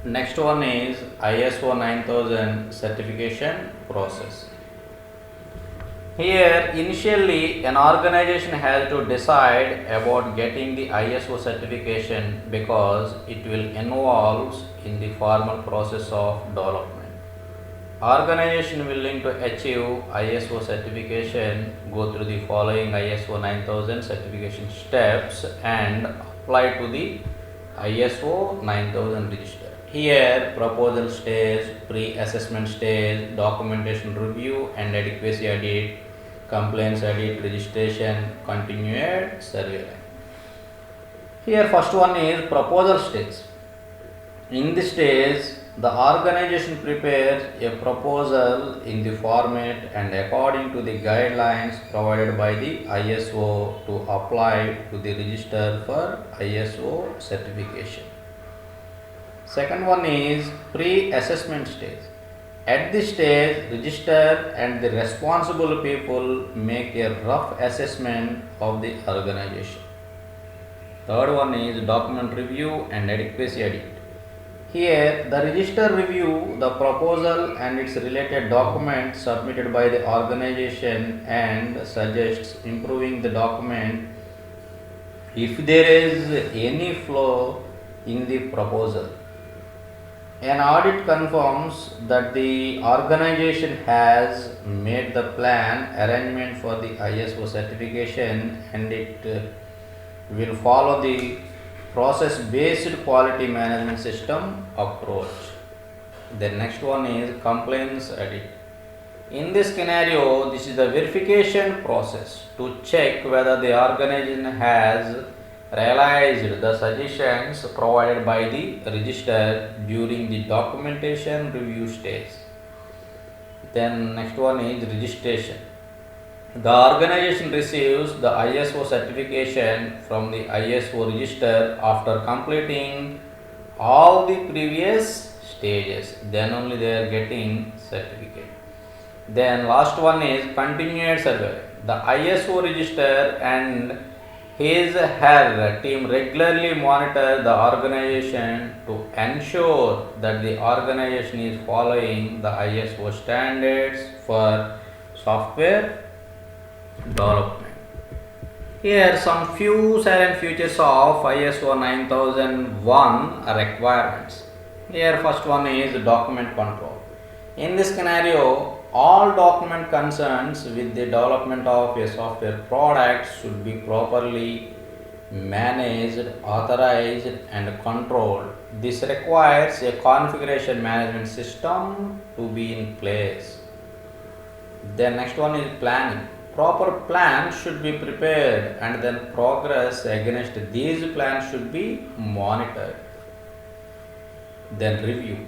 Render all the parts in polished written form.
Next one is ISO 9000 certification process. Here, initially, an organization has to decide about getting the ISO certification because it will involve in the formal process of development. Organization willing to achieve ISO certification go through the following ISO 9000 certification steps and apply to the ISO 9000 register. Here, proposal stage, pre-assessment stage, documentation review and adequacy audit, compliance audit, registration, continued surveillance. Here, first one is proposal stage. In this stage, the organization prepares a proposal in the format and according to the guidelines provided by the ISO to apply to the register for ISO certification. Second one is pre-assessment stage. At this stage, register and the responsible people make a rough assessment of the organization. Third one is document review and adequacy audit. Here, the register review the proposal and its related documents submitted by the organization and suggests improving the document if there is any flaw in the proposal. An audit confirms that the organization has made the plan arrangement for the ISO certification and it will follow the process based quality management system approach. The next one is compliance audit. In this scenario, this is the verification process to check whether the organization has realized the suggestions provided by the register during the documentation review stage. Then next one is registration. The organization receives the ISO certification from the ISO register after completing all the previous stages. Then only they are getting certificate. Then last one is continued survey. The ISO register and her team regularly monitor the organization to ensure that the organization is following the ISO standards for software development. Here some few silent features of ISO 9001 requirements. Here first one is document control. In this scenario, all document concerns with the development of a software product should be properly managed, authorized and controlled. This requires a configuration management system to be in place. Then next one is planning. Proper plans should be prepared and then progress against these plans should be monitored. Then review.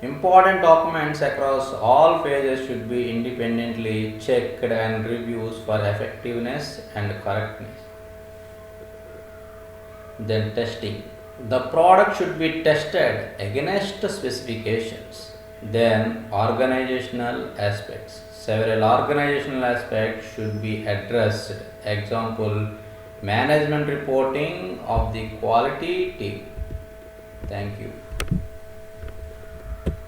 Important documents across all phases should be independently checked and reviewed for effectiveness and correctness. Then testing. The product should be tested against specifications. Then organizational aspects. Several organizational aspects should be addressed. Example, management reporting of the quality team. Thank you.